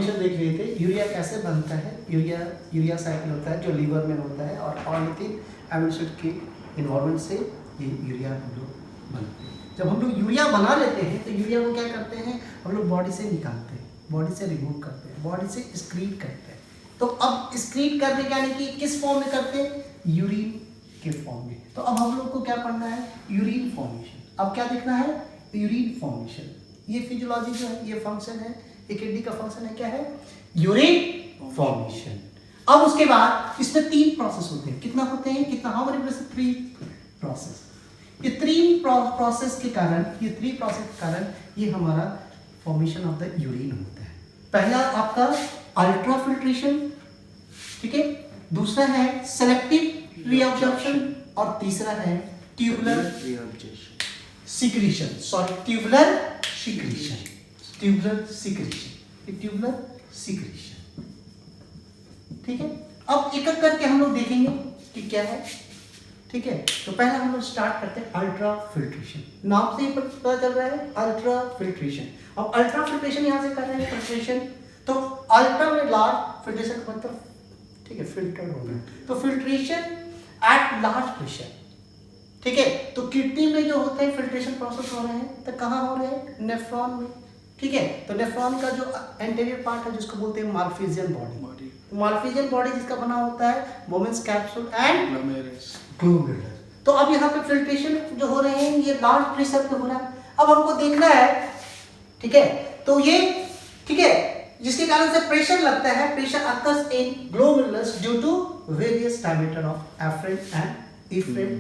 Formation देख रहे थे, यूरिया कैसे बनता है। यूरिया साइकिल होता है जो लीवर में होता है, और ऑर्निथिन अमीनो एसिड के इन्वॉल्वमेंट से ये यूरिया हम लोग बनते हैं। जब हम लोग यूरिया बना लेते हैं तो यूरिया को क्या करते हैं, हम लोग बॉडी से निकालते हैं, बॉडी से रिमूव करते हैं, बॉडी से एक्सक्रीट करते हैं। तो अब एक्सक्रीट करने के यानी कि किस फॉर्म में करते हैं, यूरिन के फॉर्म में। तो अब हम लोग को क्या पढ़ना है, यूरिन फॉर्मेशन। अब क्या देखना है, यूरिन फॉर्मेशन। ये फिजियोलॉजी जो है, ये फंक्शन है, ये किडनी का फंक्शन है, क्या है, यूरिन फॉर्मेशन। अब उसके बाद इसमें 3 प्रोसेस होते हैं। कितना होते हैं, कितना, हाउ मेनी प्रोसेस, 3 प्रोसेस। ये 3 प्रोसेस के कारण ये हमारा फॉर्मेशन ऑफ द यूरिन होता है। पहला आपका अल्ट्रा फिल्ट्रेशन, ठीक है, दूसरा है सेलेक्टिव रीअब्जॉर्प्शन, और तीसरा है ट्यूबुलर सिक्रीशन, ट्यूबुलर सिक्रीशन, ठीक है। अब एक एक करके हम लोग देखेंगे कि क्या है, ठीक है। तो पहला हम लोग स्टार्ट करते हैं अल्ट्रा फिल्ट्रेशन। नाम से ही पता चल रहा है अल्ट्रा फिल्ट्रेशन। अब अल्ट्रा फिल्ट्रेशन यहाँ से कर रहे हैं फिल्ट्रेशन, तो अल्ट्रा में लार्ज, फिल्ट्रेशन का मतलब, ठीक है, फिल्टर होना है। तो फिल्ट्रेशन एट लार्ज प्रेशर, ठीक है। तो किडनी में जो होता है फिल्ट्रेशन प्रोसेस हो रहे हैं, तो कहाँ हो रहे हैं, नेफ्रॉन में, ठीक है। तो नेफ्रॉन का जो एंटीरियर पार्ट है जिसको बोलते हैं मार्फिजियन बॉडी, मार्फिजियन बॉडी जिसका बना होता है बोमेन्स कैप्सूल एंड ग्लोमेरुलस। तो अब यहाँ पे फिल्ट्रेशन जो हो रहे हैं ये लार्ज प्रेशर पे हो रहा है। अब हमको देखना है, ठीक है, तो ये, ठीक है, जिसके कारण से प्रेशर लगता है, pressure occurs in glomerulus due to various diameter of afferent and efferent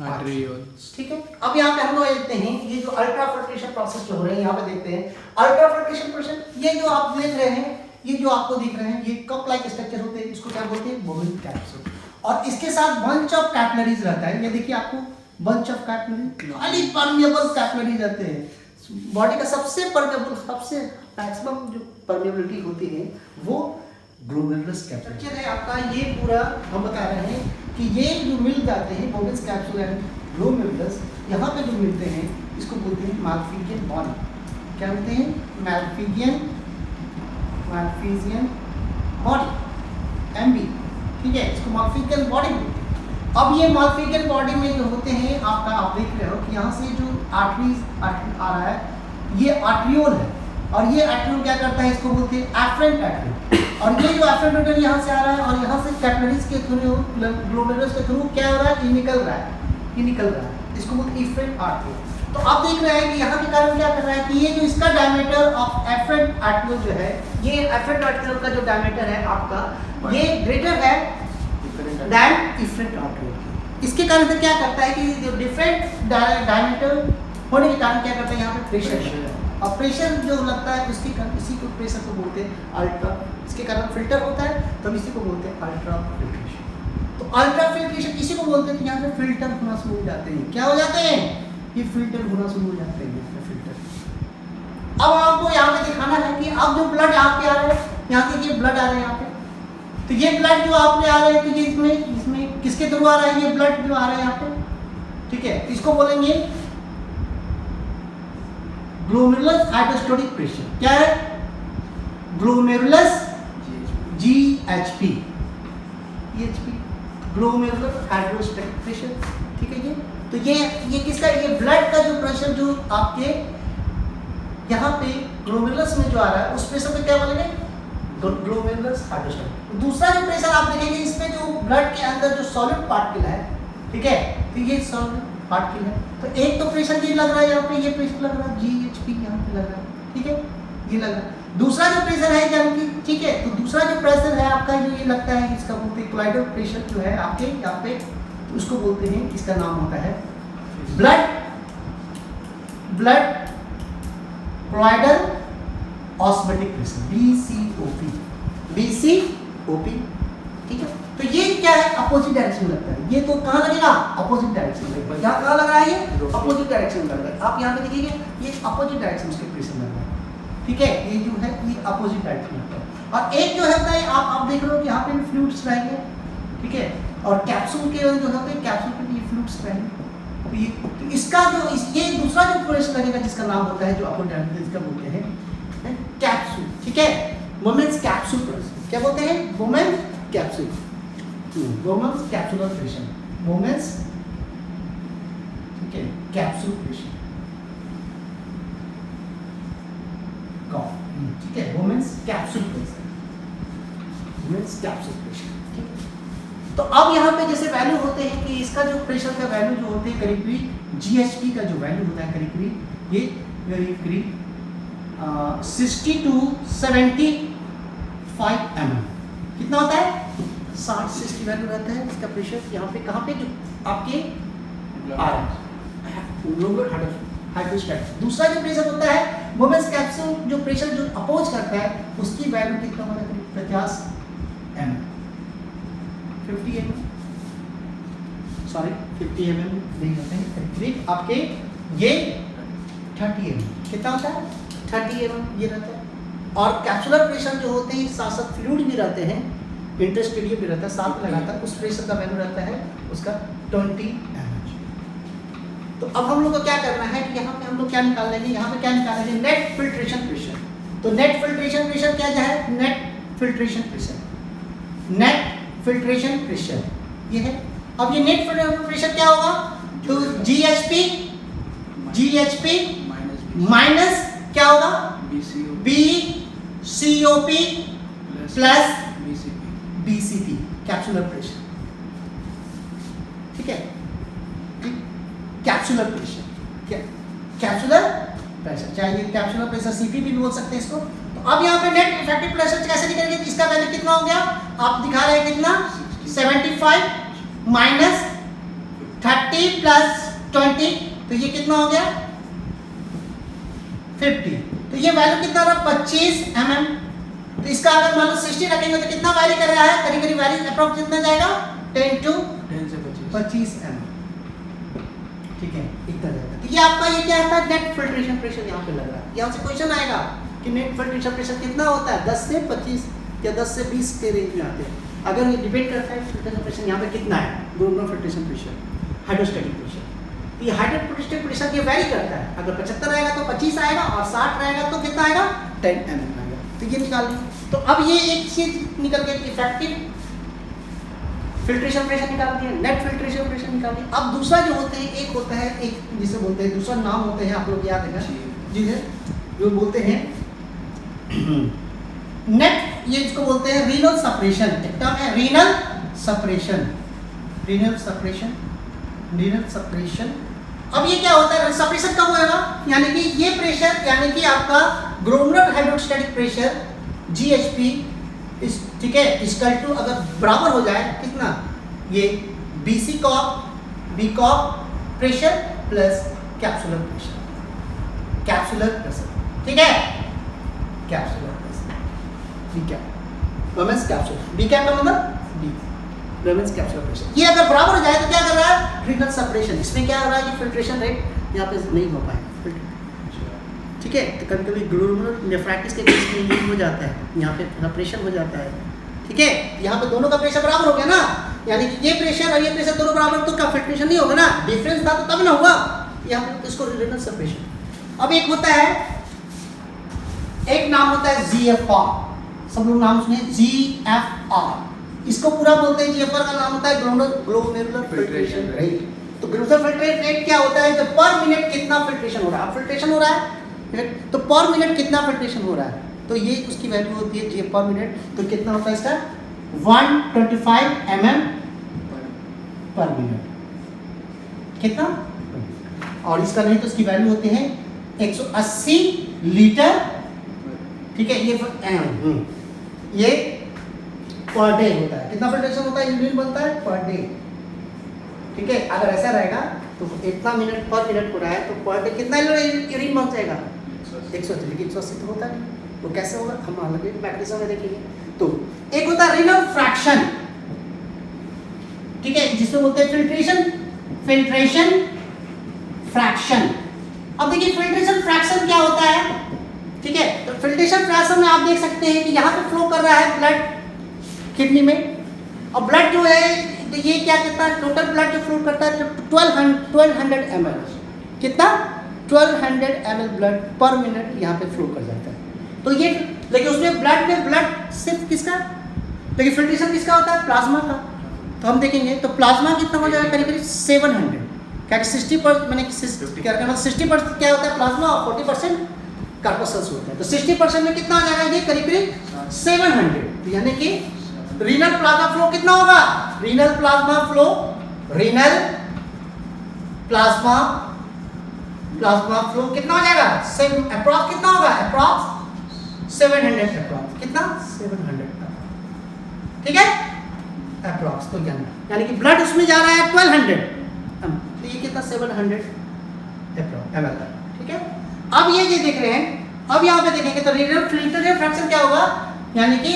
arterioles, ठीक है। अब यहाँ पे हम लोग देखते हैं ये जो अल्ट्रा फिल्ट्रेशन प्रोसेस जो हो रहे हैं, यहाँ पे देखते हैं अल्ट्रा फिल्ट्रेशन प्रोसेस। ये जो आप देख रहे हैं, ये जो आपको दिख रहे हैं, ये कप लाइक स्ट्रक्चर होते हैं, इसको क्या बोलते हैं, बोमेन कैप्सूल, और इसके साथ बंच ऑफ कैपिलरीज रहता है। ये देखिए आपको बंच ऑफ कैपिलरी, खाली परमेबल कैपिलरीज रहते हैं। बॉडी का सबसे परमेबल, सबसे मैक्सिमम जो परमेबिलिटी होती है वो ग्लोमेरुलस कैपिलरी है आपका। ये पूरा हम बता रहे हैं कि ये जो मिल जाते हैं बोमेन्स कैप्सूल एंड ग्लोमेरुलस, यहाँ पे जो मिलते हैं इसको बोलते हैं मार्फिजियन बॉडी। क्या बोलते हैं, मार्फिजियन बॉडी, एमबी, ठीक है, इसको मार्फिजियन बॉडी बोलते हैं। अब ये मार्फिजियन बॉडी में जो होते हैं आपका, आप देख रहे हो कि यहाँ से जो आर्टरीज आ रहा है, ये आर्ट्रियोल है, और ये आर्ट्रियोल क्या करता है, इसको बोलते हैं एफरेंट आर्ट्रियोल। और ये जो एफरेंट आर्ट्रियोल यहाँ से आ रहा है, और यहाँ से कैपिलरीज के थ्रू, ग्लोमेरुलस के थ्रू क्या हो रहा है, ये निकल रहा है, इसको बोलते हैं इफरेंट आर्ट्रियोल। तो आप देख रहे हैं कि यहाँ के कारण क्या कर रहा है कि ये जो इसका डायमीटर ऑफ एफरेंट आर्ट्रियोल जो है, ये एफरेंट आर्ट्रियोल का जो डायमीटर है आपका, ये ग्रेटर है देन इफरेंट आर्ट्रियोल। इसके कारण से क्या करता है कि जो डिफरेंट डायमीटर होने के कारण क्या करता है, यहाँ पे प्रेशर, और प्रेशर जो लगता है उसके कारण, इसी को प्रेशर को बोलते हैं अल्ट्रा। इसके कारण फिल्टर होता है, तो इसी को बोलते हैं अल्ट्रा फिल्ट्रेशन। तो अल्ट्रा फिल्ट्रेशन इसी को बोलते हैं कि यहाँ पे फिल्टर होना शुरू हो जाते हैं। क्या हो जाते हैं, ये फिल्टर होना शुरू हो जाते हैं, फिल्टर। अब आपको यहाँ पे दिखाना है कि अब जो ब्लड यहाँ पे आ रहा है, यहाँ देखिए ब्लड आ रहा है यहाँ पे, तो ये ब्लड जो आपने आ रहा है, तो ये इसमें किसके थ्रू आ रहा है, ये ब्लड जो आ रहा है यहाँ पे, ठीक है, इसको बोलेंगे ग्लोमेरुलस हाइड्रोस्टैटिक प्रेशर। क्या है, glomerulus GHP, glomerular hydrostatic pressure, ठीक है। ये तो ये किसका, ये ब्लड का जो प्रेशर जो आपके यहाँ पे ग्लोमेरुलस में जो आ रहा है, उस प्रेशर को क्या बोलेंगे, ग्लोमेरुलस हाइड्रोस्टैटिक। दूसरा जो प्रेशर आप देखेंगे, इसमें जो ब्लड के अंदर जो सॉलिड पार्टिकल है, ठीक है, तो ये सॉलिड पार्टिकल है। तो एक तो प्रेशर ये लग रहा है यहाँ पे, ये प्रेशर लग रहा है GHP यहाँ पे लग रहा है, ठीक है, ये लग रहा है। दूसरा जो प्रेशर है यानी कि, ठीक है, तो दूसरा जो प्रेशर है आपका जो ये लगता है, इसका बोलते हैं कोलाइडल प्रेशर जो है आपके यहाँ पे, तो उसको बोलते हैं, इसका नाम होता है blood colloidal osmotic pressure, BCOP, ठीक है। तो ये क्या है, अपोजिट डायरेक्शन लगता है। ये तो कहाँ लगेगा, अपोजिट डायरेक्शन लगेगा। यहाँ कहाँ लग रहा है, ये अपोजिट डायरेक्शन लग रहा है। आप यहाँ पे देखिए ये अपोजिट डायरेक्शन उसके प्रेशर लग रहा है, ठीक है, ये जो है ये अपोजिट डायरेक्शन लगता है। और एक जो होता है, आप देख रहे हो कि यहाँ पे फ्लूइड्स रहेंगे, ठीक है, और कैप्सूल के जो होते हैं, कैप्सूल पे ये फ्लूइड्स रहेंगे। तो इसका जो ये दूसरा जो प्रेशर लगेगा जिसका नाम होता है, जो अपोजिट डायरेक्शन, इसका बोलते हैं कैप्सूल, ठीक ठीक है, वुमेन्स कैप्सूल प्रेशर, क्या बोलते हैं, Bowman's capsule, Bowman's capsular pressure, Bowman's, ठीक है, कैप्सूल प्रेशर, ठीक है, Bowman's capsule pressure, Bowman's capsule pressure, ठीक है। तो अब यहाँ पे जैसे वैल्यू होते हैं कि इसका जो प्रेशर का वैल्यू जो होते हैं करीब करीब GHP का जो वैल्यू होता है करीब करीब ये करीब 60 to 75 mm, कितना होता है, 60 वैल्यू रहता है इसका प्रेशर। यहाँ पे कहाँ पे जो आपके हाइड्रोस्टैटिक। दूसरा जो प्रेशर होता है वुमेन्स कैप्सूल जो प्रेशर जो अपोज करता है उसकी वैल्यू कितना होता है, 50 mm, 50 mm, सॉरी 50 mm नहीं होते हैं करीब आपके ये 30 mm, कितना होता है 30 mm ये रहता है। और कैप्सुलर प्रेशर जो होते हैं साथ साथ फ्लूइड भी रहते हैं, इंटरस्टेडियम भी रहता है साथ में लगातार, उस प्रेशर का वैल्यू रहता है उसका 20 mm। तो अब हम लोग को क्या करना है कि यहाँ पे हम लोग क्या निकाल लेंगे, यहाँ पे क्या निकालेंगे, नेट फिल्ट्रेशन प्रेशर। तो नेट फिल्ट्रेशन प्रेशर क्या है, net filtration pressure, net filtration pressure ये है। अब ये नेट फिल्ट्रेशन प्रेशर क्या होगा, तो GHP माइनस क्या होगा, BCOP plus BCP capsular pressure, ठीक है, कैप्सुलर प्रेशर, क्या कैप्सुलर प्रेशर, चाहे ये कैप्सुलर प्रेशर CP भी बोल सकते हैं इसको। तो अब यहाँ पे नेट इफेक्टिव प्रेशर कैसे निकलेंगे, इसका वैल्यू कितना हो गया, आप दिखा रहे हैं कितना, 75 माइनस 30 प्लस 20, तो ये कितना हो गया 50। तो ये वैल्यू कितना रहा, 25 mm। तो इसका अगर मान लो 60 रखेंगे तो कितना वैरी कर रहा है, करीब करीब वैरी अप्रॉक्स कितना जाएगा, 10 से 25 mm, ठीक है, इतना जाएगा। तो ये आपका ये क्या आता है, नेट फिल्ट्रेशन प्रेशर यहाँ पे लग रहा है। यहाँ से क्वेश्चन आएगा कि नेट फिल्ट्रेशन प्रेशर कितना होता है, 10 से 25 या 10 से 20 के रेंज में आते हैं। अगर ये डिपेंड करता है फिल्ट्रेशन प्रेशर यहाँ पे कितना है, Gromor filtration pressure, hydrostatic pressure. तो ये हाइड्रोस्टैटिक प्रेशर ये वैरी करता है, अगर 75 रहेगा तो 25 आएगा और 60 रहेगा तो कितना आएगा, 10 mm आएगा। तो ये निकाल ली। तो अब ये एक चीज निकल के इफेक्टिव फिल्ट्रेशन प्रेशर निकाल दिया, नेट फिल्ट्रेशन प्रेशर निकाल दिया। अब दूसरा जो होते हैं, एक होता है, एक जिसे बोलते हैं, दूसरा नाम होते हैं आप लोग याद है जिसे जो बोलते हैं नेट, ये इसको बोलते हैं रीनल सेपरेशन, एक टर्म है renal separation, renal separation, renal separation. अब ये क्या होता है, सेपरेशन कब होगा, यानी कि ये प्रेशर यानी कि आपका ग्रोमर हाइड्रोस्टैटिक प्रेशर GHP इस, ठीक है, इसकल टू अगर बराबर हो जाए कितना, ये BCOP pressure plus capsular pressure, capsular pressure, ठीक है, कैप्सुलर प्रेशर, ठीक है, वुमेन्स कैप्सूल, B कैप का मतलब B, वुमेन्स कैप्सुलर प्रेशर। ये अगर बराबर हो जाए तो क्या कर रहा है, रीनल सेपरेशन। इसमें क्या हो रहा है कि फिल्ट्रेशन रेट यहाँ पे नहीं हो पाएगा, ठीक है। तो कभी कभी ग्लोमेरुलर नेफ्राइटिस के केस में ये हो जाता है, यहाँ पे सेपरेशन हो जाता है, ठीक है। यहाँ पे दोनों का प्रेशर बराबर हो गया ना, यानी कि ये प्रेशर और ये प्रेशर दोनों बराबर, तो क्या फिल्ट्रेशन नहीं होगा ना, डिफरेंस था तो तब ना हुआ, यहाँ पे इसको रीनल सेपरेशन। अब एक होता है, एक नाम होता है GFR, सब लोग नाम सुने, GFR, इसको पूरा बोलते हैं, GFR का नाम होता है ग्लोमेरुलर फिल्ट्रेशन रेट। तो ग्लोमेरुलर फिल्ट्रेशन रेट क्या होता है, तो पर मिनट कितना फिल्ट्रेशन हो रहा है, फिल्ट्रेशन हो रहा है तो पर मिनट कितना फिल्ट्रेशन हो रहा है, तो ये उसकी वैल्यू होती है G पर मिनट। तो कितना होता है इसका 125 mm पर मिनट, कितना, और इसका नहीं तो इसकी वैल्यू होती है 180 लीटर, ठीक है। ये पर डे होता है, कितना फिल्ट्रेशन होता है, यूनिट बनता है पर डे, ठीक है। अगर ऐसा रहेगा तो इतना मिनट पर मिनट हो रहा है तो पर डे कितना यूरिन बन जाएगा, 180, लेकिन 180 तो होता नहीं, वो कैसे होगा, हम अलग मैकेनिज्म में देखेंगे। तो एक होता है रीनल फ्रैक्शन, ठीक है, जिसमें बोलते हैं फिल्ट्रेशन फ्रैक्शन। अब देखिए फिल्ट्रेशन फ्रैक्शन क्या होता है, ठीक है। तो फिल्ट्रेशन फ्रैक्शन में आप देख सकते हैं कि यहाँ पे फ्लो कर रहा है ब्लड किडनी में, और ब्लड जो है तो ये क्या कहता है, टोटल ब्लड जो फ्लो करता है 1200 ml, कितना 1200 ml ब्लड पर मिनट यहाँ पे फ्लो कर जाता है। तो ये लेकिन उसमें ब्लड सिर्फ किसका, लेकिन फिल्ट्रेशन किसका होता है, प्लाज्मा का। तो हम देखेंगे तो प्लाज्मा कितना हो जाएगा, करीब करीब 700, क्या 60% मैंने क्या मतलब 60% क्या होता है प्लाज्मा और 40% कार्पोसेल्स होते हैं। तो 60% में कितना हो जाएगा, ये करीब करीब 700, यानी कि रीनल प्लाज्मा फ्लो कितना होगा, renal plasma flow, renal plasma flow कितना हो जाएगा, अप्रॉक्स कितना होगा, अप्रॉक्स 700, अप्रॉक्स कितना 700, ठीक है अप्रॉक्स। तो यानी कि ब्लड उसमें जा रहा है 1200, तो ये कितना 700 ml, ठीक है। अब ये देख रहे हैं, अब यहाँ पे देखेंगे तो रीनल फिल्ट्रेशन फ्रैक्शन क्या होगा, यानी कि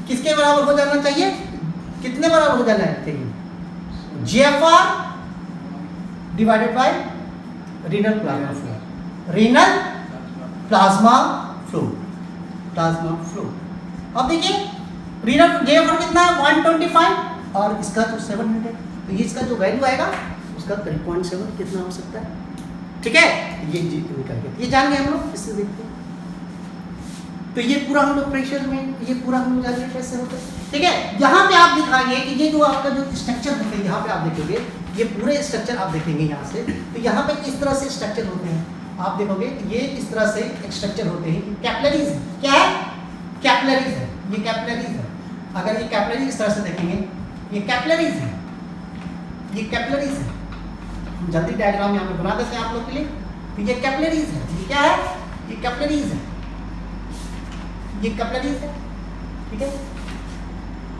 किसके बराबर हो जाना चाहिए, कितने बराबर हो जाना है, GFR divided by renal plasma flow, renal plasma flow, अब देखिए रीनल GFR कितना है 125 और इसका जो 700, तो ये इसका जो वैल्यू आएगा उसका 3.7 कितना हो सकता है, ठीक है। ये निकल गया, ये जान गए हम लोग, इससे देखते हैं। तो ये पूरा हम लोग प्रेशर में, ये पूरा हम लोग जान गए कैसे होता है, ठीक है। यहाँ पे आप दिखाएंगे कि ये जो आपका जो स्ट्रक्चर होते हैं, यहाँ पे आप देखेंगे ये पूरे स्ट्रक्चर आप देखेंगे यहाँ से, तो यहाँ पे इस तरह से स्ट्रक्चर होते हैं, आप देखोगे ये इस तरह से एक स्ट्रक्चर होते हैं, कैपिलरीज है, क्या है, कैपिलरीज है, ये कैपिलरीज है। अगर ये कैपिलरी इस तरह से देखेंगे, ये कैपिलरीज है, ये कैपिलरीज है, हम जल्दी डायग्राम यहाँ पे बना देते हैं आप लोग के लिए। तो ये कैपिलरीज है, ये क्या है, ये कैपिलरीज है, ये कैपिलरीज है, ठीक है,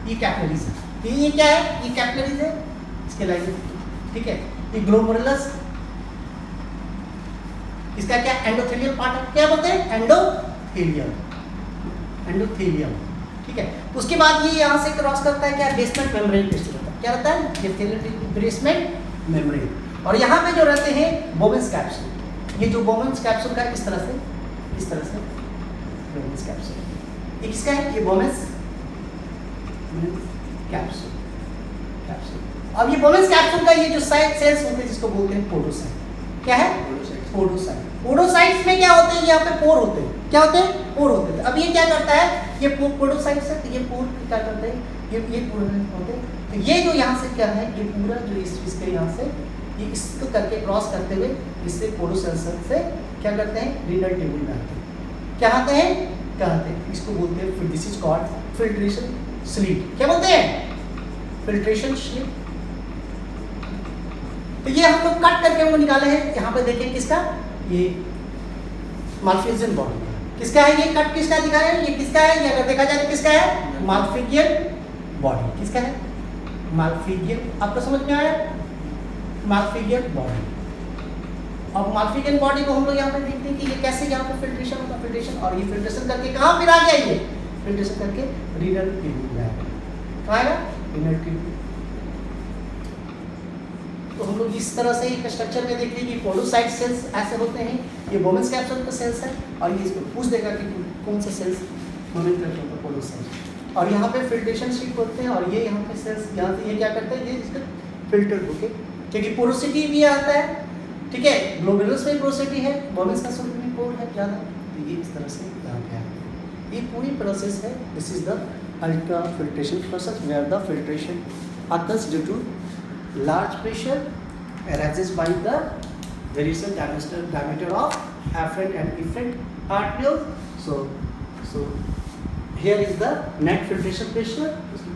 ये कैपिलरीज है, ये क्या है, ये कैपिलरीज है, इसके लाइन, ठीक है। ये ग्लोमेरुलस, इसका क्या एंडोथेलियल पार्ट है, क्या बोलते हैं, एंडोथेलियम, ठीक है। उसके बाद ये यहाँ से क्रॉस करता है क्या, बेसमेंट मेम्ब्रेन टेस्ट होता है, क्या रहता है, बेसमेंट मेम्ब्रेन। और यहाँ पे जो रहते हैं बोवेंस कैप्सूल, ये जो बोवेंस कैप्सूल का इस तरह से बोवेंस कैप्सूल, ये किसका है, ये बोवेंस कैप्सूल। अब ये बोवेंस कैप्सूल का ये जो साइड सेल्स होते हैं जिसको बोलते हैं पोडोसाइट, क्या है, पोडोसाइट्स में क्या होते हैं, यहाँ पे पोर होते हैं, क्या होते हैं, पोर होते हैं। अब ये क्या करता है, ये पोडोसाइट्स है, तो ये पोर क्या करते हैं, ये पोर होते हैं। तो ये जो यहाँ से क्या है, ये पूरा जो इसके यहाँ से ये इसको करके क्रॉस करते हुए इससे पोडोसेल्स से क्या करते हैं, रीनल ट्यूब्यूल में आते हैं, क्या आते हैं, इसको बोलते हैं, this is called filtration slit, क्या बोलते हैं, फिल्ट्रेशन स्लीट। तो ये हम लोग कट करके हमको निकाले हैं, यहाँ पे देखें किसका, ये माल्फिजियन बॉडी, किसका है, ये कट किसका दिखा है, ये किसका है, ये अगर देखा जाए तो किसका है, माल्फिजियन बॉडी, किसका है, माल्फिजियन, आपको समझ में आया, माल्फिजियन बॉडी। अब माल्फिजियन बॉडी को हम लोग यहाँ पे देखते हैं कि ये कैसे यहाँ पे फिल्ट्रेशन होगा, फिल्ट्रेशन, और ये फिल्ट्रेशन करके कहाँ फिर आ गया, ये फिल्ट्रेशन करके रीनल ट्यूब्यूल में आएगा, कहाँ आएगा, रीनल ट्यूब्यूल। तो हम लोग इस तरह से एक स्ट्रक्चर में देखते हैं कि पोडोसाइट सेल्स ऐसे होते हैं, ये बोवेंस कैप्सूल का सेल्स है, और ये इसको पूछ देगा कि कौन सा सेल्स नोमेनक्लेचर का पोडोसाइट, और यहाँ पे फिल्ट्रेशन शीट होते हैं, और ये यहाँ पे सेल्स यहाँ से ये क्या करते हैं, ये इसका फिल्टर होके, क्योंकि पोरोसिटी भी आता है, ठीक है, ग्लोमेरुलस में पोरोसिटी है, बोवेंस कैप्सूल में पोर है ज़्यादा, तो ये इस तरह से यहाँ पे आता है। ये पूरी प्रोसेस है, this is the ultra filtration process where the filtration occurs due to large pressure arises by the variation diameter of afferent and efferent arterioles. So here is the net filtration pressure,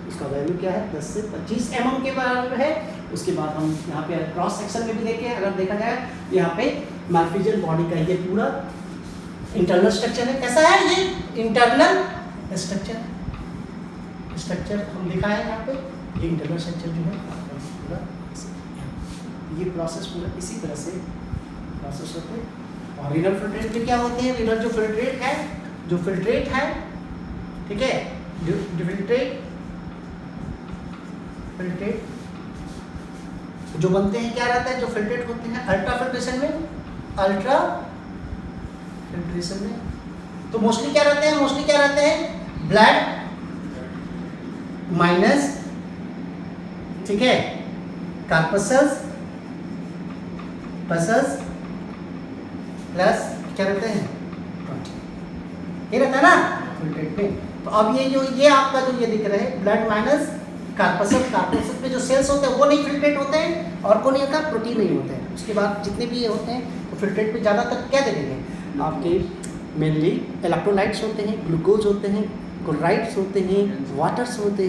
उसका value क्या है, 10 से 25 mm के बराबर है। उसके बाद हम यहाँ पे क्रॉस सेक्शन में भी देखें, अगर देखा जाए यहाँ पे माल्फिजियन बॉडी का ये पूरा इंटरनल स्ट्रक्चर है, कैसा है, ये इंटरनल स्ट्रक्चर हम दिखाए हैं यहाँ पे, ये इंटरनल स्ट्रक्चर जो है पूरा, ये प्रोसेस पूरा इसी तरह से प्रोसेस होते हैं। और रीनल फिल्ट्रेट में क्या होते हैं, रीनल जो फिल्ट्रेट है, ठीक है, जो फिल्ट्रेट जो बनते हैं, क्या रहता है, जो फिल्ट्रेट होते हैं अल्ट्रा फिल्ट्रेशन में, तो मोस्टली क्या रहते हैं, ब्लड माइनस, ठीक है, कार्पसल्स प्लस क्या रहते हैं, ये रहता है ना फिल्ट्रेट में। तो अब ये जो ये आपका जो ये दिख रहा है ब्लड माइनस कार्पसस, कार्पसस में जो सेल्स होते हैं वो नहीं फिल्ट्रेट होते हैं, और कौन नहीं होता, प्रोटीन नहीं होते हैं। उसके बाद जितने भी ये होते हैं तो फिल्ट्रेट में ज़्यादातर क्या दे देंगे आपके, मेनली इलेक्ट्रोलाइट्स होते हैं, ग्लूकोज होते हैं, क्लोराइड्स होते हैं,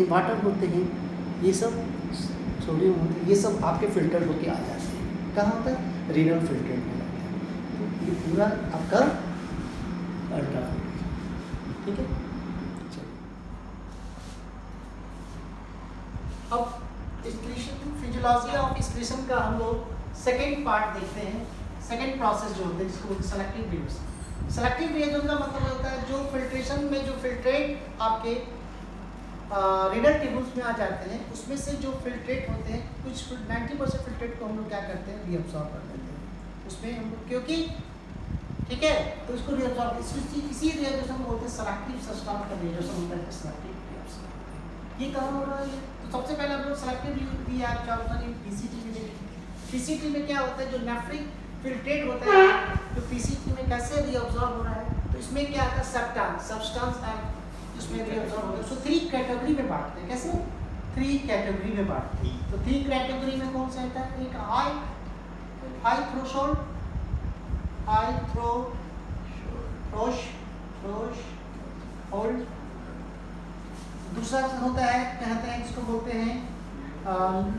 वाटर होते हैं, ये सब सोडियम होते हैं, ये सब आपके फिल्टर होके आ जाते हैं। कहाँ होता है, रीनल फिल्ट्रेट में जाता है। तो ये पूरा आपका अल्ट्रा, ठीक है। अब एक्सक्रीशन, फिजियोलॉजी ऑफ एक्सक्रीशन का हम लोग सेकेंड पार्ट देखते हैं। सेकेंड प्रोसेस जो होता है जिसको सेलेक्टिव रिएक्शन। सेलेक्टिव रिएक्शन का मतलब होता है जो फिल्ट्रेशन में जो फिल्ट्रेट आपके रीनल टेबल्स में आ जाते हैं, उसमें से जो फिल्ट्रेट होते हैं कुछ 90% फिल्ट्रेट को हम लोग क्या करते हैं, रीअब्सॉर्ब कर देते हैं उसमें हम लोग, क्योंकि ठीक है, तो इसको रीअब्सॉर्ब, इसी रिएक्शन को बोलते हैं सेलेक्टिव सब्सटेंस का रिएक्शन होता है, सेलेक्टिव रिएक्शन। ये कहाँ हो रहा है, तो सबसे पहले हम लोग सेलेक्टिव रिएक्शन पीसीटी में देखेंगे। पीसीटी में क्या होता है, जो नेफ्रिक फिल्ट्रेट होता है तो पीसीटी में कैसे रीअब्सॉर्ब हो रहा है, तो इसमें क्या आता है, सब्सटेंस एंड इसमें रीअब्सॉर्ब होता है। उसको 3 कैटेगरी में बांटते हैं। कैसे, 3 कैटेगरी में बांटते हैं। तो 3 कैटेगरी में कौन सा आता है, एक हाई थ्रेशोल्ड, दूसरा होता है, कहते हैं इसको बोलते हैं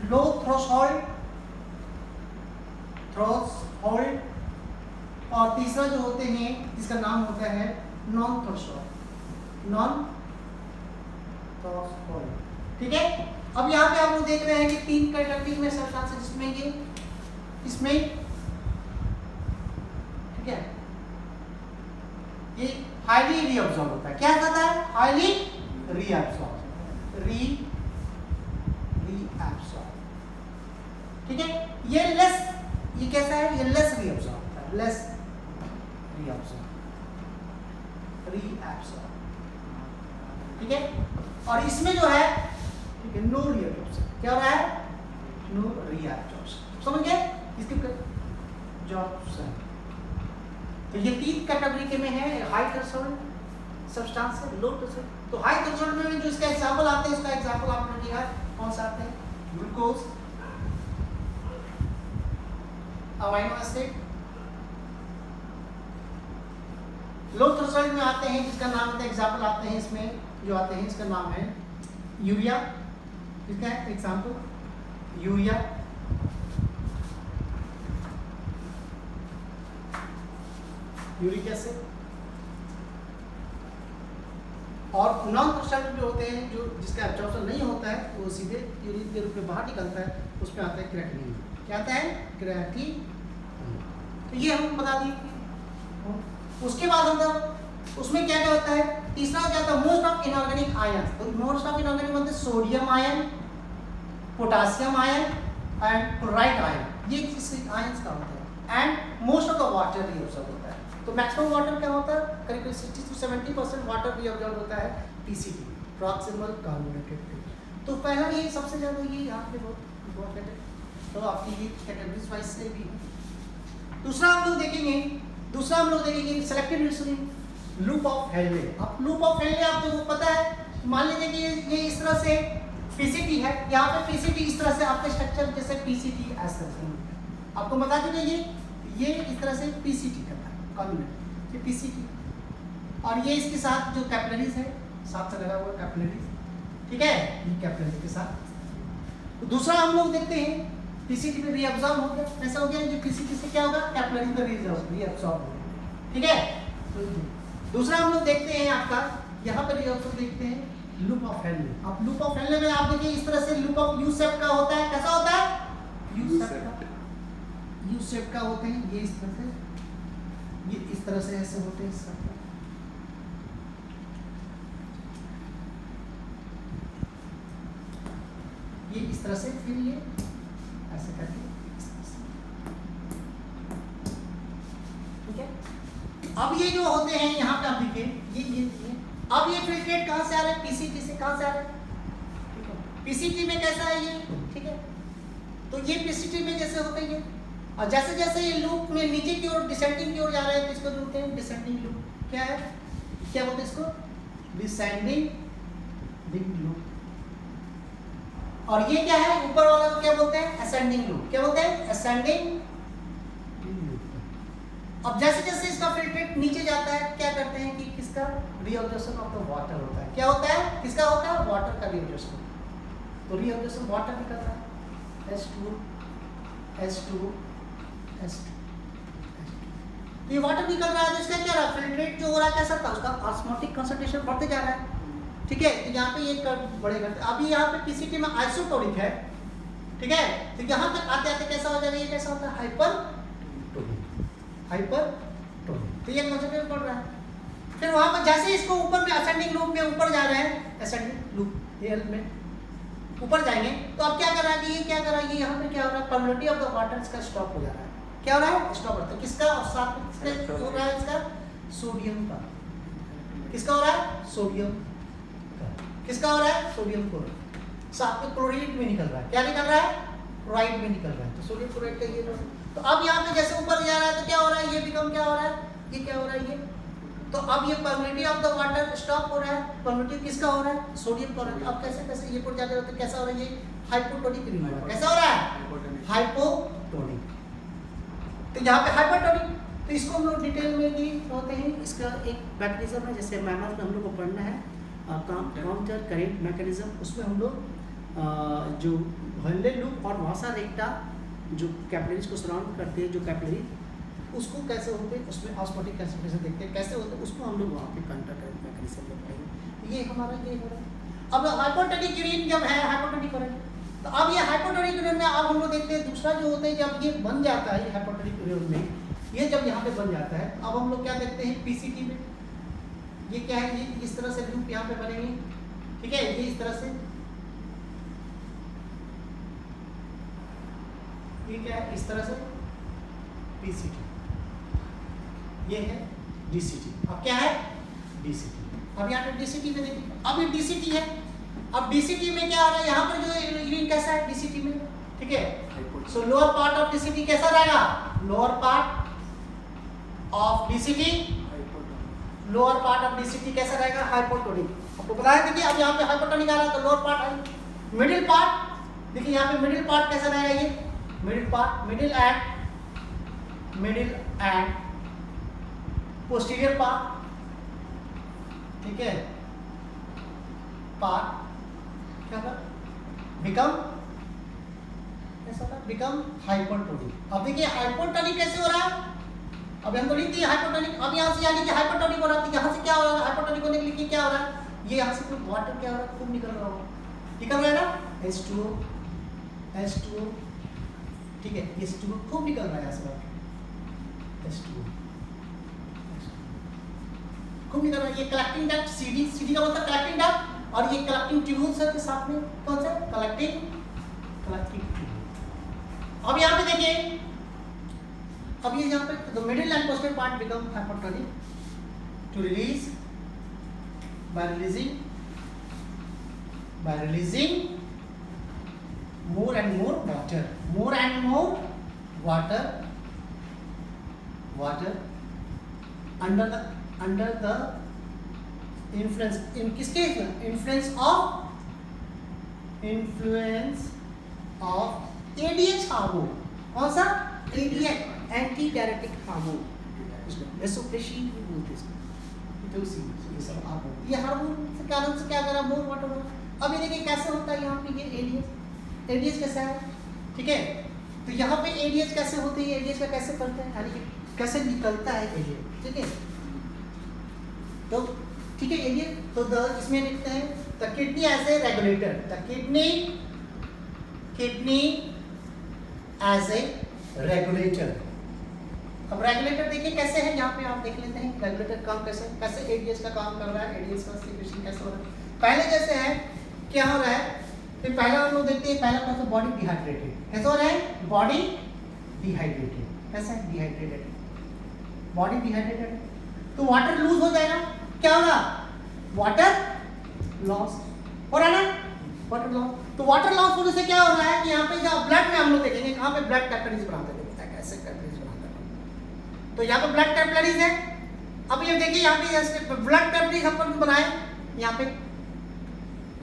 लो थ्रेशोल्ड, और तीसरा जो होते हैं जिसका नाम होता है नॉन थ्रेशोल्ड, ठीक है। अब यहाँ पे आप लोग देख रहे हैं कि 3 कैटेगरी में सब्सटेंस है, जिसमें ये इसमें ठीक है, ये हाईली रीअब्सॉर्ब होता है। क्या कहता है, हाईली रीअब्सॉर्ब, ठीक है। ये लेस, ये कैसा है, ये लेस रीअब्सॉर्ब होता है, लेस रीअब्सॉर्ब, ठीक है। और इसमें जो है ठीक है, नो रीअब्सॉर्ब, क्या हो रहा है, नो रीअब्सॉर्ब, समझ गए इसके जॉब। तो ये 3 कैटेगरी के में है, हाई थ्रेशोल्ड सब्सटेंस है, लो थ्रेशोल्ड। तो हाई थ्रेशोल्ड में जो इसका एग्जांपल आते हैं, उसका एग्जांपल आप रखिएगा कौन सा आते हैं, ग्लूकोज, अमाइनो एसिड। लो थ्रेशोल्ड में आते हैं जिसका नाम होता है, एग्जांपल आते हैं इसमें जो आते हैं, इसका नाम है यूरिया, इसका एग्जांपल यूरिया, यूरिक एसिड। और नॉन थ्रेशोल्ड जो होते हैं, जो जिसका एब्जॉर्प्शन नहीं होता है, वो सीधे यूरिन के रूप में बाहर निकलता है, उसमें आता है क्रेटिनिन। क्या आता है, क्रेटिनिन। तो ये हम बता दिए। उसके बाद हम उसमें क्या क्या होता है, तीसरा क्या होता है, मोस्ट ऑफ इनऑर्गेनिक आयन। तो मोस्ट ऑफ इनऑर्गेनिक मतलब sodium ion, potassium ion and chloride ion, ये आयंस का होता है। And most of the water reabsorb होता है। तो मैक्सिमम वाटर क्या होता है, करीब 60 to 70% वाटर रीअब्सॉर्ब होता है पीसीटी, प्रॉक्सिमल कार्बोनेटेड। तो पहला ये सबसे ज़्यादा ये आपके बहुत इम्पोर्टेंट है, तो आपकी ये कैटेगरीज वाइज से भी। दूसरा हम लोग देखेंगे selective reaction, loop of Henle. अब लूप ऑफ हेनले आपको पता है, मान लीजिए कि ये इस तरह से पीसीटी है, यहाँ पे पीसीटी इस तरह से आपका स्ट्रक्चर जैसे पीसीटी ऐसा आपको बता देंगे, ये इस तरह से पीसीटी करता है, कॉन्वेंट ये पीसीटी, और ये इसके साथ जो कैपिलरीज है साथ से लगा हुआ कैपिलरीज, ठीक है, ये कैपिलरी के साथ। तो दूसरा हम लोग देखते हैं पीसीटी में रीअब्सॉर्ब हो गया, ऐसा हो गया जो पीसीटी से क्या होगा, कैपिलरी में रीअब्सॉर्ब हो गया, ठीक है। तो दूसरा हम लोग देखते हैं आपका यहाँ पर रीअब्सॉर्ब देखते हैं लूप ऑफ हेनले। अब लूप ऑफ हेनले में आप देखिए इस तरह से लूप ऑफ यू शेप का होता है, कैसा होता है, यू शेप का होते हैं, ये इस तरह से, ये इस तरह से ऐसे होते हैं, इस तरह ये इस तरह से, फिर ये ऐसे करके इस तरह से, ठीक है। अब ये जो होते हैं यहाँ पे आप देखिए ये अब ये फिल्ट्रेट कहाँ से आ रहे हैं, पीसीटी से। कहाँ से आ रहे हैं, ठीक है, पीसीटी में कैसा है ये, ठीक है। तो ये पीसीटी में जैसे होते हैं, और जैसे जैसे ये लूप में नीचे की ओर डिसेंडिंग की ओर जा रहे हैं तो इसको बोलते हैं डिसेंडिंग लूप। क्या है, क्या बोलते हैं इसको? Descending link loop. और ये क्या है? ऊपर वाला को क्या बोलते हैं? Ascending loop. क्या बोलते हैं? Ascending loop. अब जैसे जैसे इसका फिल्ट्रेट नीचे जाता है, क्या करते हैं कि किसका रीऑब्जॉर्प्शन ऑफ द वाटर होता है। क्या होता है? किसका होता है? वाटर का रीऑब्जॉर्प्शन। तो रीऑब्जॉर्प्शन वाटर निकल रहा है, H2 H2 H2। तो ये वाटर निकल रहा है, तो इसका क्या रहा? फिल्ट्रेट जो हो रहा है कैसा था? उसका ऑस्मोटिक कंसंट्रेशन बढ़ते जा रहा है। ठीक है, तो यहाँ पे ये बड़े करते, अभी यहाँ पे पीसीटी में आइसोटोनिक है। ठीक है, तो यहाँ तक आते आते कैसा हो जाएगा? ये कैसा होता है? हाइपरटोनिक। हाइपरटोनिक, तो ये कंसंट्रेशन बढ़ रहा है। फिर वहाँ पर जैसे इसको ऊपर में असेंडिंग लूप में ऊपर जा रहे हैं, असेंडिंग लूप एल में ऊपर जाएंगे, तो अब क्या कर रहा है कि ये क्या कर रहा है? ये यहाँ पे क्या हो रहा है? परमिटिविटी ऑफ द वाटर इसका स्टॉप हो जा रहा है। क्या हो रहा है? स्टॉप होता है। किसका? और साथ में किसका हो रहा है? इसका सोडियम का। किसका हो रहा है? सोडियम का। किसका हो रहा है? Sodium chloride. साथ में क्लोराइड में निकल रहा है। क्या निकल रहा है? क्लोराइड में निकल रहा है। तो सोडियम क्लोराइड का ये, तो अब यहाँ पे जैसे ऊपर जा रहा है तो क्या हो रहा है? ये बिकम क्या हो रहा है? ये क्या हो रहा है? ये तो अब ये permittivity of the water stop हो रहा है। परमिटिविटी किसका हो रहा है? Sodium chloride. अब कैसे कैसे ये पर जाते रहते कैसा हो रहा है? ये हाइपोटोनिक रिंग हो रहा है। कैसा हो रहा है? हाइपोटोनिक। तो यहाँ पे हाइपरटोनिक, तो इसको हम लोग डिटेल में भी होते हैं। इसका एक मैकेनिज्म है, जैसे मैमर में हम लोग को पढ़ना है काउंटर करेंट मैकेनिज्म। उसमें हम लोग जो हल्ले लूप और वासा रेक्टा जो कैपिलरीज को सराउंड करते हैं, जो कैपिलरी उसको कैसे होते हैं, उसमें ऑस्मोटिक कंसंट्रेशन देखते हैं कैसे होते हैं, उसको हम लोग वहाँ पे काउंटर करेंट मैकेनिज्म में पढ़ेंगे। ये हमारा ये हो रहा है। अब हाइपोटोनिक यूरिन जब है, हाइपोटोनिक हो रहा है, तो अब ये हाइपोटोनिक यूरिन में अब हम लोग देखते हैं दूसरा जो होता है, जब ये बन जाता है हाइपोटोनिक यूरिन में, ये जब यहाँ पे बन जाता है, अब हम लोग क्या देखते हैं पीसीटी में, ये क्या है? ये इस तरह से लूप यहाँ पे बनेंगे। ठीक है, ये इस तरह से, ये क्या है? इस तरह से पीसीटी, ये है डीसीटी। अब क्या है? डीसीटी। अब यहाँ पे डीसीटी में देखिए, अब ये डीसीटी है। अब डीसीटी में क्या हो रहा है? यहाँ पर जो यूरिन कैसा है डीसीटी में? ठीक है, सो लोअर पार्ट ऑफ डीसीटी कैसा रहेगा? Lower part of DCT, lower part of DCT कैसा रहेगा? हाइपोटोनिक। आपको बताया देखिए, अब यहाँ पे हाइपोटोनिक आ रहा है तो लोअर पार्ट है। मिडिल पार्ट देखिए, यहाँ पे मिडिल पार्ट कैसा रहेगा? ये middle part, middle and posterior part. ठीक है, पार्ट क्या होगा? बिकम कैसा होगा? Become hypertonic. अब देखिए हाइपोटोनिक कैसे हो रहा है? अब हम तो लिखते हैं हाइपोटोनिक। अब यहाँ से यानी कि हाइपोटोनिक हो रहा है, तो यहाँ से क्या हो रहा है? हाइपोटोनिक होने के लिए क्या हो रहा है? ये यहाँ से कुछ वाटर क्या हो रहा है? खूब निकल रहा होगा, निकल रहा है ना, H2O H2O। ठीक है, ये H2O खूब निकल रहा है यहाँ से वाटर, H2O खूब निकल रहा है। ये कलेक्टिंग डक्ट, CD का मतलब कलेक्टिंग डक्ट, और ये कलेक्टिंग ट्यूब्यूल्स है के साथ में कौन सा? Collecting tubule. अब यहाँ पे देखिए, अब ये यहाँ पे the middle and posterior part become hypotonic to release by releasing more and more water under the influence, in किसके influence of ADH हार्मोन। कौन सा? ADH, anti diuretic hormone, vasopressin भी बोलते हैं इसको। तो ये सब हार्मोन, ये हार्मोन के कारण से क्या करा? More water. अब ये देखिए कैसे होता है यहाँ पे ये एडीएच कैसा है? ठीक है, तो यहाँ पे एडीएच कैसे होती है? एडीएच का कैसे करते हैं, यानी कि कैसे निकलता है एडीएच। ठीक है, तो ठीक है एडीएच, तो द इसमें लिखते हैं the kidney as a regulator, the kidney as a regulator. अब रेगुलेटर देखिए कैसे है, यहाँ पे आप देख लेते हैं रेगुलेटर काम कैसे एडीएच का काम कर रहा है, एडीएच का सिक्रेशन कैसे हो रहा है। पहले जैसे है क्या हो रहा है, फिर पहला हम लोग देखते हैं, पहला तो बॉडी डिहाइड्रेटेड, कैसे हो रहा है? बॉडी डिहाइड्रेटेड, कैसा है? डिहाइड्रेटेड, बॉडी डिहाइड्रेटेड, तो वाटर लूज हो जाएगा। क्या होगा? वाटर लॉस हो रहा है ना, वाटर लॉस। तो वाटर लॉस होने से क्या हो रहा है कि यहाँ पे जब ब्लड में हम लोग देखेंगे, कहाँ पे ब्लड कैपिलरीज बनाते हैं, कैसे कैपिलरीज बनाते हैं, तो यहाँ पे ब्लड कैपिलरीज है, अब ये देखिए यहाँ पे जैसे ब्लड कैपिलरीज अपन बनाए, यहाँ पे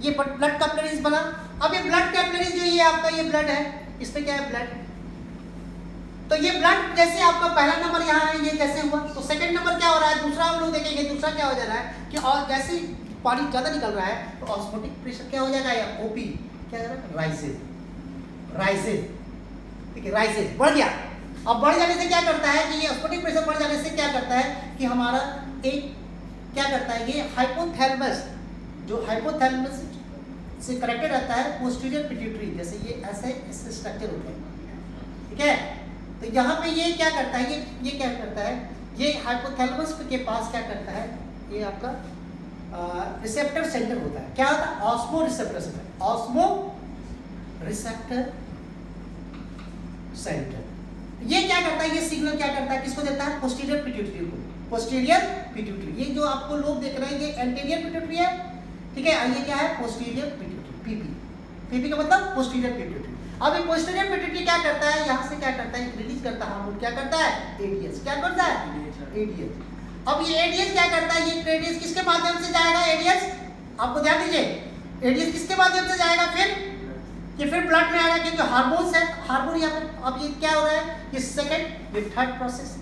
ये ब्लड कैपिलरीज बना। अब ये ब्लड कैपिलरीज जो ये आपका ये ब्लड है, इसमें क्या है ब्लड, तो ये ब्लड जैसे आपका पहला नंबर यहाँ है, ये जैसे हुआ, तो सेकंड नंबर क्या हो रहा है, दूसरा हम लोग देखेंगे, दूसरा क्या हो जा रहा है कि और जैसे पानी ज़्यादा निकल रहा है तो ऑस्मोटिक प्रेशर क्या हो जाएगा, या ओपी क्या हो जाएगा, राइजेज, ठीक है, राइजेज बढ़ गया। अब बढ़ जाने से क्या करता है कि ये ऑस्मोटिक प्रेशर बढ़ जाने से क्या करता है कि हमारा एक क्या करता है, ये हाइपोथैलेमस, जो हाइपोथैलेमस से कनेक्टेड रहता है पोस्टीरियर पिट्यूटरी, जैसे ये ऐसे स्ट्रक्चर होते हैं, ठीक है। तो यहाँ पे ये क्या करता है, ये क्या करता है, ये हाइपोथैलेमस के पास क्या करता है, ये आपका रिसेप्टर सेंटर होता है, क्या होता है, osmo receptor centre, osmo receptor centre. ये क्या करता है, ये सिग्नल क्या करता है, किसको देता है, पोस्टीरियर पिट्यूटरी को, पोस्टीरियर पिट्यूटरी। ये जो आपको लोग देख रहे हैं ये एंटीरियर पिट्यूटरी है, ठीक है, ये क्या है, पोस्टीरियर पिट्यूटरी, पीपी, पीपी का मतलब पोस्टीरियर पिट्यूटरी। अब ये पोस्टीरियर पिट्यूटरी क्या करता है, यहाँ से क्या करता है, रिलीज करता है हार्मोन, क्या करता है, एडीएच, क्या करता है, एडीएच। अब ये एडीएच क्या करता है, ये एडीएच किसके माध्यम से जाएगा, एडीएच आपको ध्यान दीजिए, एडीएच किसके माध्यम से जाएगा, फिर ये फिर ब्लड में आएगा, क्योंकि हार्मोन है, हार्मोन यहाँ पे। अब ये क्या हो रहा है, ये सेकंड, ये थर्ड प्रोसेस।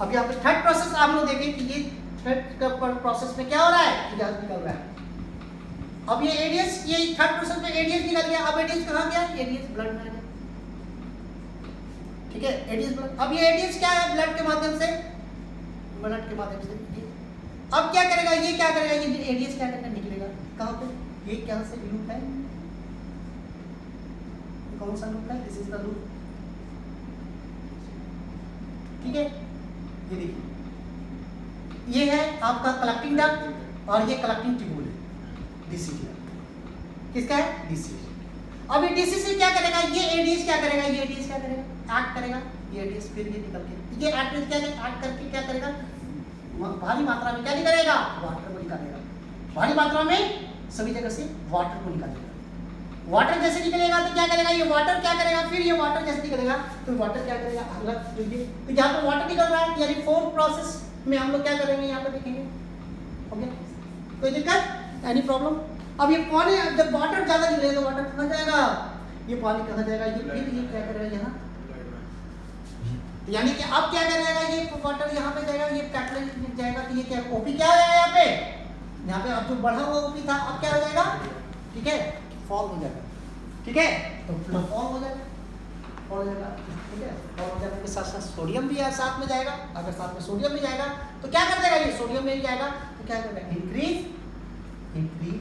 अब यहाँ पे थर्ड प्रोसेस आप लोग देखें कि ये थर्ड प्रोसेस में क्या हो रहा है, गैस निकल रहा है। अब ये एडीएस, ये थर्ड प्रोसेस में एडीएस निकल गया। अब एडीएस कहाँ गया, एडीएस ब्लड में आ गया, ठीक है, एडीएस ब्लड। अब ये एडीएस क्या है, ब्लड के माध्यम से, ब्लड के माध्यम से। अब क्या करेगा, ये क्या करेगा, ये एडीएस क्या करेगा, निकलेगा कहाँ पे, ये क्या से लूप है, कौन सा लूप है, दिस इज द लूप, ठीक है। ये देखिए, ये है आपका कलेक्टिंग डक्ट और ये कलेक्टिंग ट्यूब्यूल है, डीसी किसका है, डीसी। अब ये डीसी से क्या करेगा, ये एडीएस क्या करेगा, ये एडीएस क्या करेगा, एक्ट करेगा, ये एडीएस फिर ये निकल के, ये एक्ट क्या एक्ट करके क्या करेगा, भारी मात्रा में क्या निकलेगा, वाटर को निकालेगा, भारी मात्रा में सभी जगह से वाटर को निकालेगा। वाटर जैसे निकलेगा तो क्या करेगा, ये वाटर क्या करेगा, फिर ये वाटर जैसे निकलेगा तो वाटर क्या करेगा, अगला जो ये, तो यहाँ पे वाटर निकल रहा है, यानी फोर्थ प्रोसेस में हम लोग क्या करेंगे, यहाँ पे देखेंगे, ओके, कोई दिक्कत, एनी प्रॉब्लम। अब ये पानी, जब वाटर ज्यादा निकलेगा तो वाटर कहाँ जाएगा, ये पानी कहाँ जाएगा, ये फिर ये क्या करेगा यहाँ, यानी कि अब क्या करेगा, ये वाटर यहाँ पे जाएगा, ये कैपिलरी जाएगा, तो ये क्या ओपी क्या हो जाएगा, यहाँ पे अब जो बढ़ा हुआ ओपी था अब क्या हो जाएगा, ठीक है, फॉल हो जाएगा, ठीक है, तो फॉल हो जाएगा, फॉल हो जाएगा, ठीक है। फॉल हो जाने के साथ साथ सोडियम भी साथ में जाएगा, अगर साथ में सोडियम भी जाएगा तो क्या कर देगा, ये सोडियम में भी जाएगा तो क्या करेगा, इंक्रीज बीपी।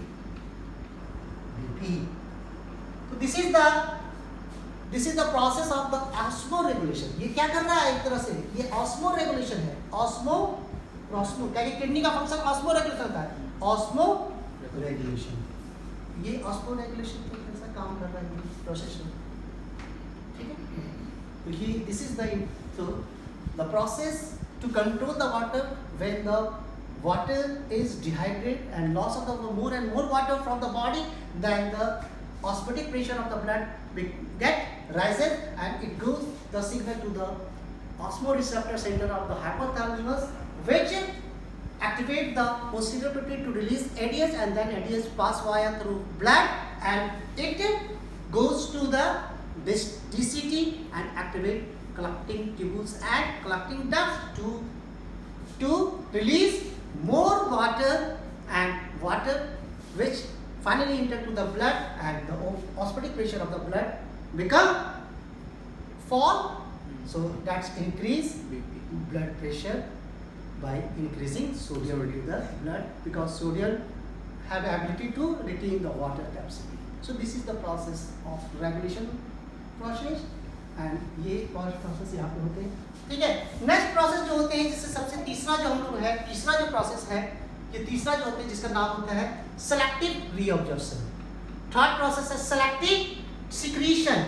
तो this is the process of the osmo regulation. ये क्या कर रहा है, एक तरह से ये ऑस्मो रेगुलेशन है, ऑस्मो क्या, किडनी का फंक्शन ऑस्मो रेगुलेशन होता है, ऑस्मो रेगुलेशन, ये ऑस्मो रेगुलेशन के कैसा काम कर रहा है, ये प्रोसेस, ठीक है। तो ये this is the process to control the water when the water is dehydrated and loss of the more and more water from the body, then the osmotic pressure of the blood get rises and it goes the signal to the osmoreceptor center of the hypothalamus, which activate the posterior pituitary to release ADH, and then ADH pass via through blood and it goes to the DCT and activate collecting tubules and collecting ducts to release more water, and water which finally enter to the blood, and the osmotic pressure of the blood become fall, so that's increase blood pressure by increasing sodium into the blood, because sodium have ability to retain the water capacity. So this is the process of regulation process, and ये process यहाँ पे होते हैं, ठीक है। Next process जो होते हैं, जिससे सबसे तीसरा जो हम लोग है, तीसरा जो प्रोसेस है, ये तीसरा जो होते हैं जिसका नाम होता है सेलेक्टिव रीअब्जॉर्प्शन। थर्ड प्रोसेस है सेलेक्टिव सिक्रीशन,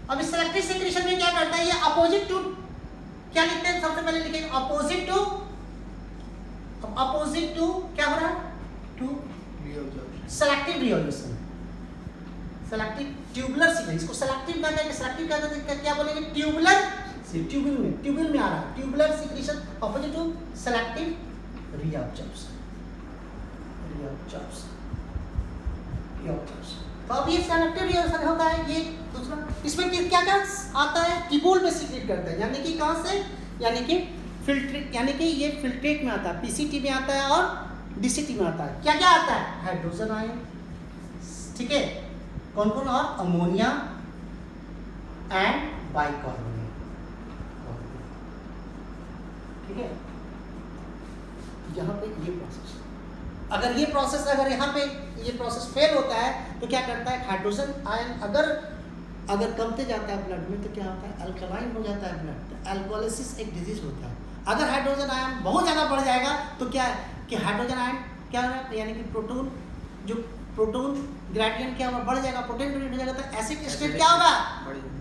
अब इस सेलेक्टिव सिक्रीशन में क्या करता है, ये अपोजिट टू क्या लिखते हैं, सबसे पहले लिखेंगे अपोजिट टू, अब अपोजिट टू क्या हो रहा है, to selective reabsorption, selective tubular signal, इसको सेलेक्टिव कहते हैं, सेलेक्टिव कहते हैं, क्या बोलेंगे, ट्यूबुलर ट्यूबुल में आ रहा है, tubular secretion opposite to selective reabsorption. तो अब ये सेलेक्टिव रीअब्जॉर्प्शन होता है, ये दूसरा। इसमें क्या क्या आता है, टिबुल में सीक्रेट करता है, यानी कि कहाँ से, यानी कि फिल्ट्रेट, यानी कि ये फिल्ट्रेट में आता है, पीसीटी में आता है और डीसीटी में आता है। क्या क्या आता है, हाइड्रोजन आयन, ठीक है, कौन कौन, और अमोनिया एंड बाइकार्बोनेट, ठीक है। यहाँ पे ये प्रोसेस, अगर ये प्रोसेस, अगर यहाँ पे ये प्रोसेस फेल होता है तो क्या करता है, हाइड्रोजन आयन अगर कमते जाता है ब्लड में तो क्या होता है, अल्कलाइन हो जाता है ब्लड, तो अल्कोलिसिस एक डिजीज होता है। अगर हाइड्रोजन आयन बहुत ज़्यादा बढ़ जाएगा तो क्या है कि हाइड्रोजन आयन क्या होगा, यानी कि प्रोटॉन, जो प्रोटॉन ग्रेडियंट क्या होगा, बढ़ जाएगा, प्रोटॉन ग्रेडियंट हो जाएगा तो एसिड स्टेट क्या होगा,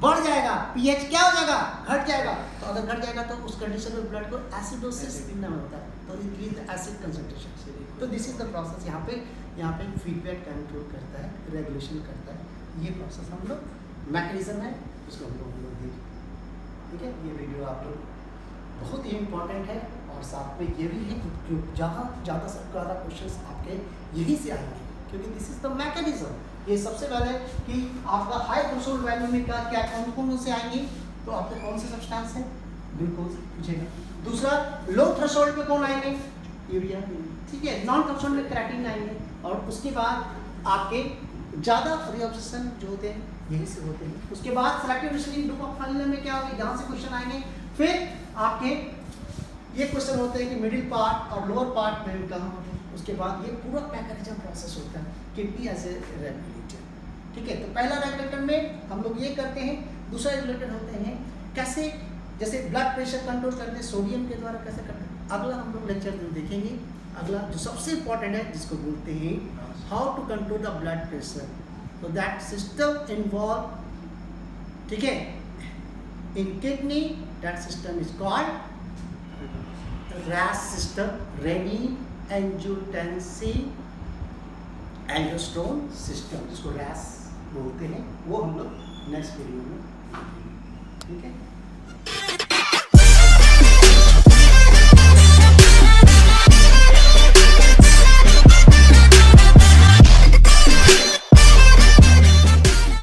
बढ़ जाएगा, पीएच क्या हो जाएगा, घट जाएगा। तो अगर घट जाएगा तो उस कंडीशन में ब्लड को एसिडोसिस नाम होता है, तो इंक्रीज एसिड कंसंट्रेशन। तो दिस इज द प्रोसेस, यहाँ पे फीडबैक कंट्रोल करता है, रेगुलेशन करता है। ये प्रोसेस हम लोग मैकेनिज्म है, उसको हम लोग देखें, ठीक है। ये वीडियो आप लोग बहुत ही इम्पोर्टेंट है, और साथ में ये भी है कि जहाँ ज़्यादा से ज़्यादा क्वेश्चंस आपके यहीं से आएंगे, क्योंकि दिस इज द मैकेनिज्म। ये सबसे पहले कि आपका हाई थ्रेशोल्ड वैल्यू में क्या कौन से आएंगे, तो आपके कौन से सब्सटेंस है, ग्लूकोज पूछेगा। दूसरा, लो थ्रेशोल्ड पे कौन आएंगे, यूरिया, ठीक है। नॉन थ्रेशोल्ड में क्रेटिन आएंगे, और उसके बाद आपके ज़्यादा रिएब्जॉर्प्शन जो होते हैं यही से होते हैं। उसके बाद selective resolution group of final में क्या होगा, यहाँ से क्वेश्चन आएंगे। फिर आपके ये क्वेश्चन होते हैं कि मिडिल पार्ट और लोअर पार्ट में कहाँ होते हैं। उसके बाद ये पूरा मैकेनिज्म प्रोसेस होता है, किडनी एज ए रेगुलेटर, ठीक है। तो पहला रेगुलेटर में हम लोग ये करते हैं, दूसरा रेगुलेटर होते हैं कैसे, जैसे ब्लड प्रेशर कंट्रोल करते हैं सोडियम के द्वारा, कैसे करते हैं, अगला हम लोग लेक्चर में देखेंगे। अगला जो सबसे इंपॉर्टेंट है, जिसको बोलते हैं how to control the blood pressure, तो दैट सिस्टम इन्वॉल्व, ठीक है, in kidney, that system is called RAS system, renin angiotensin aldosterone system, जिसको RAS बोलते हैं। वो हम लोग नेक्स्ट वीडियो में देखेंगे, ठीक है।